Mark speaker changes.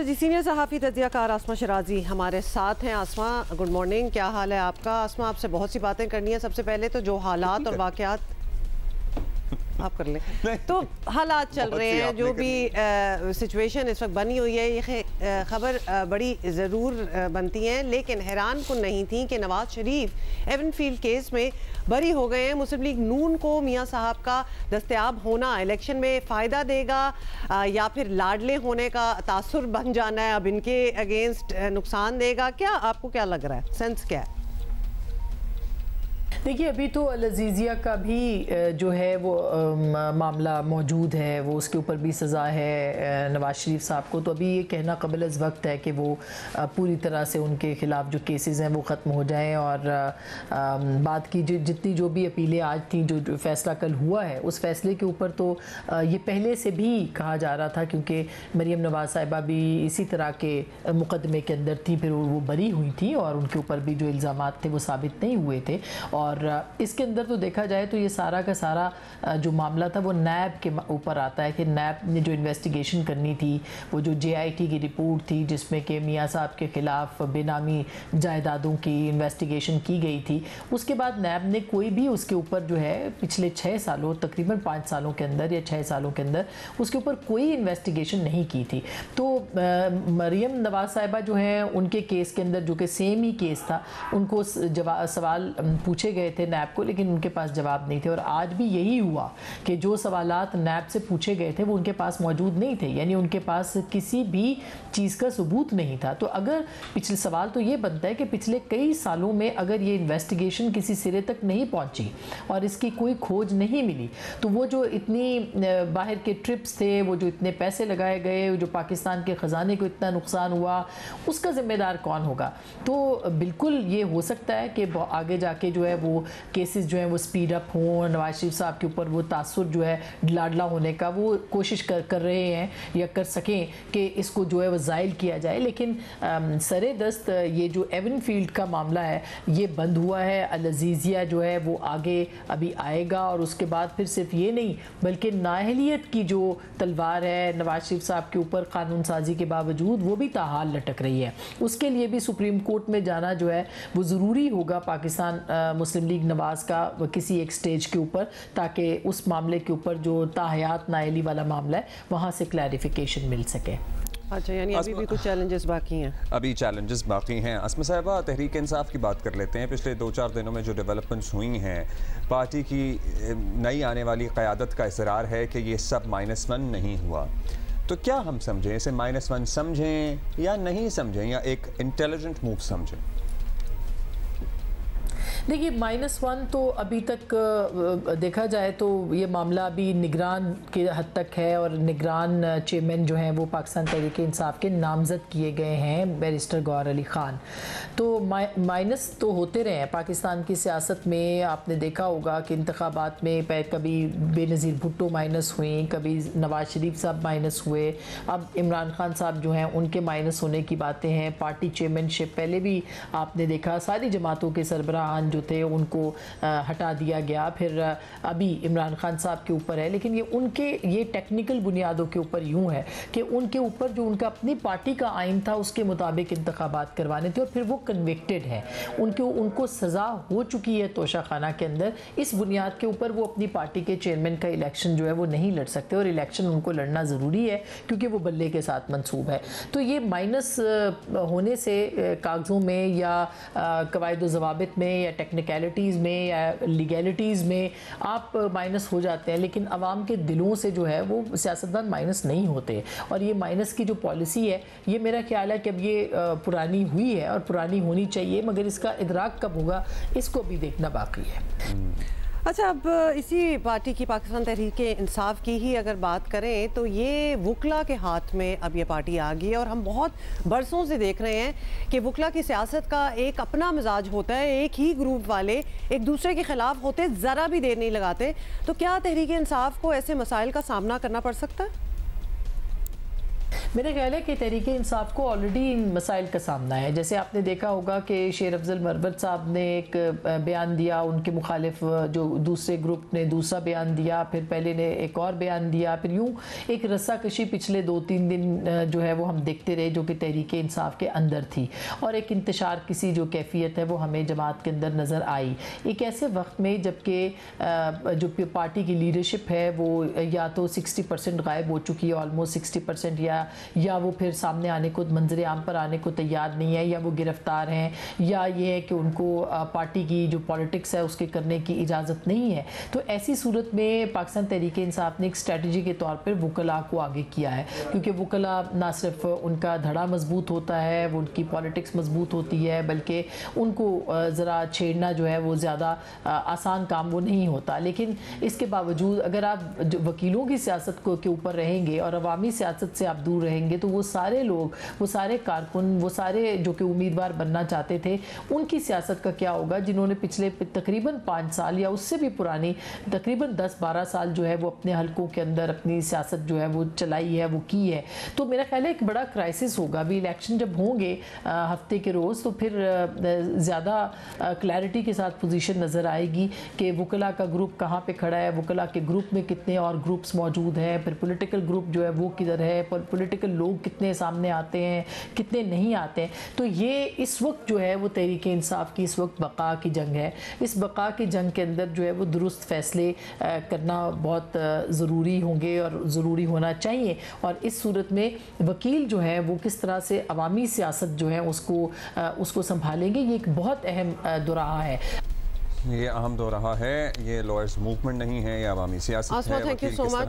Speaker 1: जी, senior सहाफ़ी तज्ज़ियाकार आसमा शराजी हमारे साथ हैं। आसमा, गुड मॉर्निंग, क्या हाल है आपका? आसमा, आपसे बहुत सी बातें करनी है। सबसे पहले तो जो हालात और वाक़यात आप कर लें, तो हालात चल रहे हैं, जो भी सिचुएशन इस वक्त बनी हुई है, ये खबर बड़ी ज़रूर बनती है, लेकिन हैरान कुन नहीं थी कि नवाज शरीफ एवनफील्ड केस में बरी हो गए हैं। मुस्लिम लीग नून को मियाँ साहब का दस्तयाब होना इलेक्शन में फ़ायदा देगा या फिर लाडले होने का तासुर बन जाना है, अब इनके अगेंस्ट नुकसान देगा? क्या आपको क्या लग रहा है, सेंस क्या है?
Speaker 2: देखिए, अभी तो अल-अज़ीज़िया का भी जो है वो मामला मौजूद है, वो उसके ऊपर भी सज़ा है नवाज़ शरीफ साहब को। तो अभी ये कहना क़बल अज़ वक्त है कि वो पूरी तरह से उनके ख़िलाफ़ जो केसेस हैं वो ख़त्म हो जाएं और बात की जितनी जो भी अपीलें आज थी, जो फ़ैसला कल हुआ है, उस फ़ैसले के ऊपर तो ये पहले से भी कहा जा रहा था, क्योंकि मरीम नवाज़ साहिबा भी इसी तरह के मुकदमे के अंदर थी, फिर वो बरी हुई थी और उनके ऊपर भी जो इल्ज़ामात थे वो साबित नहीं हुए थे। और इसके अंदर तो देखा जाए तो ये सारा का सारा जो मामला था वो नैब के ऊपर आता है कि नैब ने जो इन्वेस्टिगेशन करनी थी, वो जो JIT की रिपोर्ट थी जिसमें कि मियाँ साहब के ख़िलाफ़ बेनामी जायदादों की इन्वेस्टिगेशन की गई थी, उसके बाद नैब ने कोई भी उसके ऊपर जो है पिछले 6 सालों, तकरीबन 5 सालों के अंदर या 6 सालों के अंदर उसके ऊपर कोई इन्वेस्टिगेशन नहीं की थी। तो मरीम नवाज़ साहिबा जो हैं उनके केस के अंदर, जो कि सेम ही केस था, उनको सवाल पूछे गए थे नैब को, लेकिन उनके पास जवाब नहीं थे। और आज भी यही हुआ कि जो सवालात नैब से पूछे गए थे वो उनके पास मौजूद नहीं थे, यानी उनके पास किसी भी चीज़ का सबूत नहीं था। तो अगर पिछले सवाल तो ये बनता है कि पिछले कई सालों में अगर ये इन्वेस्टिगेशन किसी सिरे तक नहीं पहुंची और इसकी कोई खोज नहीं मिली, तो वो जो इतनी बाहर के ट्रिप्स थे, वो जो इतने पैसे लगाए गए, जो पाकिस्तान के ख़जाने को इतना नुकसान हुआ, उसका ज़िम्मेदार कौन होगा? तो बिल्कुल ये हो सकता है कि आगे जाके जो है वो केसेस जो हैं वो स्पीड अप हों, नवाज शरीफ साहब के ऊपर वो तासुर जो है लाडला होने का वो कोशिश कर रहे हैं या कर सकें कि इसको जो है वो ज़ाइल किया जाए। लेकिन सरे दस्त ये जो एवनफील्ड का मामला है ये बंद हुआ है। अल-अज़ीज़िया जो है वो आगे अभी आएगा और उसके बाद फिर सिर्फ ये नहीं बल्कि नाअहलियत की जो तलवार है नवाज शरीफ साहब के ऊपर कानून साजी के बावजूद वो भी ताहाल लटक रही है। उसके लिए भी सुप्रीम कोर्ट में जाना जो है वो ज़रूरी होगा पाकिस्तान मुस्लिम लीग नवाज़ का किसी एक स्टेज के ऊपर, ताकि उस मामले के ऊपर जो ताहयात नाअहली वाला मामला है वहाँ से क्लैरिफिकेशन मिल सके।
Speaker 1: अच्छा, यानी अभी भी कुछ चैलेंजेस बाकी हैं?
Speaker 3: अभी चैलेंजेस बाकी हैं। आसमा साहिबा, तहरीक इंसाफ की बात कर लेते हैं। पिछले 2-4 दिनों में जो डेवलपमेंट्स हुई हैं, पार्टी की नई आने वाली क़यादत का इसरार है कि ये सब -1 नहीं हुआ। तो क्या हम समझें इसे -1 समझें या नहीं समझें, या एक इंटेलिजेंट मूव समझें?
Speaker 2: देखिए, -1 तो अभी तक देखा जाए तो ये मामला अभी निगरान के हद तक है और निगरान चेयरमैन जो हैं वो पाकिस्तान तहरीक इंसाफ के नामज़द किए गए हैं बैरिस्टर गौहर अली ख़ान। तो माइनस तो होते रहे हैं पाकिस्तान की सियासत में। आपने देखा होगा कि इंतखाबात में कभी बेनज़ीर भुट्टो माइनस हुई, कभी नवाज शरीफ साहब माइनस हुए, अब इमरान खान साहब जो हैं उनके माइनस होने की बातें हैं। पार्टी चेयरमैनशिप पहले भी आपने देखा सारी जमातों के सरबराहान जो थे उनको हटा दिया गया, फिर अभी इमरान खान साहब के ऊपर है। लेकिन ये टेक्निकल बुनियादों के ऊपर यूँ है कि उनके ऊपर जो उनका अपनी पार्टी का आइन था उसके मुताबिक इंतखाबात करवाने थे और फिर वो कन्विक्टेड है, उनको सज़ा हो चुकी है तोशा खाना के अंदर। इस बुनियाद के ऊपर वो अपनी पार्टी के चेयरमैन का इलेक्शन जो है वो नहीं लड़ सकते और इलेक्शन उनको लड़ना ज़रूरी है क्योंकि वो बल्ले के साथ मंसूब है। तो ये माइनस होने से कागज़ों में या कवायद ज़वाबित में या टेक्निकलिटीज़ में या लीगैलिटीज़ में आप माइनस हो जाते हैं, लेकिन आवाम के दिलों से जो है वो सियासतदान माइनस नहीं होते। और ये माइनस की जो पॉलिसी है ये मेरा ख्याल है कि अब ये पुरानी हुई है और पुरानी होनी चाहिए, मगर इसका इदराक कब होगा इसको भी देखना बाकी है।
Speaker 1: अच्छा, अब इसी पार्टी की पाकिस्तान तहरीक इंसाफ की ही अगर बात करें तो ये वकला के हाथ में अब ये पार्टी आ गई है और हम बहुत बरसों से देख रहे हैं कि वकला की सियासत का एक अपना मिजाज होता है, एक ही ग्रुप वाले एक दूसरे के खिलाफ होते, ज़रा भी देर नहीं लगाते। तो क्या तहरीक इंसाफ को ऐसे मसाइल का सामना करना पड़ सकता है?
Speaker 2: मेरा ख्याल है कि तहरीक इंसाफ को ऑलरेडी इन मसाइल का सामना है। जैसे आपने देखा होगा कि शेर अफजल मरवत साहब ने एक बयान दिया, उनके मुखालिफ जो दूसरे ग्रुप ने दूसरा बयान दिया, फिर पहले ने एक और बयान दिया, फिर यूँ एक रस्साकशी पिछले 2-3 दिन जो है वो हम देखते रहे, जो कि तहरीक इंसाफ के अंदर थी, और एक इंतशार किसी जो कैफियत है वो हमें जमात के अंदर नज़र आई। एक ऐसे वक्त में जबकि जो पार्टी की लीडरशिप है वो या तो 60% गायब हो चुकी है, ऑलमोस्ट 60%, या वो फिर सामने आने को, मंजर आम पर आने को तैयार नहीं है, या वो गिरफ्तार हैं, या ये है कि उनको पार्टी की जो पॉलिटिक्स है उसके करने की इजाज़त नहीं है। तो ऐसी सूरत में पाकिस्तान तहरीक इंसाफ ने एक स्ट्रेटजी के तौर पर वकला को आगे किया है, क्योंकि वकला ना सिर्फ उनका धड़ा मजबूत होता है, वो उनकी पॉलिटिक्स मजबूत होती है, बल्कि उनको ज़रा छेड़ना जो है वो ज़्यादा आसान काम वो नहीं होता। लेकिन इसके बावजूद अगर आप वकीलों की सियासत के ऊपर रहेंगे और अवामी सियासत से आप दूर रहेंगे, तो वो सारे लोग, वो सारे कारकुन, वो सारे जो कि उम्मीदवार बनना चाहते थे, उनकी सियासत का क्या होगा, जिन्होंने पिछले तकरीबन 5 साल या उससे भी पुरानी तकरीबन 10-12 साल जो है वो अपने हलकों के अंदर अपनी सियासत जो है वो चलाई है, वो की है। तो मेरा ख्याल है एक बड़ा क्राइसिस होगा अभी इलेक्शन जब होंगे हफ्ते के रोज़, तो फिर ज़्यादा क्लैरिटी के साथ पोजीशन नज़र आएगी कि वकला का ग्रुप कहाँ पे खड़ा है, वकला के ग्रुप में कितने और ग्रुप्स मौजूद हैं, फिर पॉलिटिकल ग्रुप जो है वो किधर है, पॉलिटिकल लोग कितने सामने आते हैं, कितने नहीं आते हैं। तो ये इस वक्त जो है वो तहरीक इंसाफ की इस वक्त बका की जंग है। इस बका की जंग के अंदर जो है वो दुरुस्त फैसले करना बहुत ज़रूरी होंगे और ज़रूरी होना चाहिए। और इस सूरत में वकील जो है वो किस तरह से अवामी सियासत जो है उसको संभालेंगे, ये एक बहुत अहम दोराहा है।
Speaker 3: ये अहम दोराहा है, ये लॉयर्स मूवमेंट नहीं है, ये अवामी सियासत है।
Speaker 1: Thank you so much.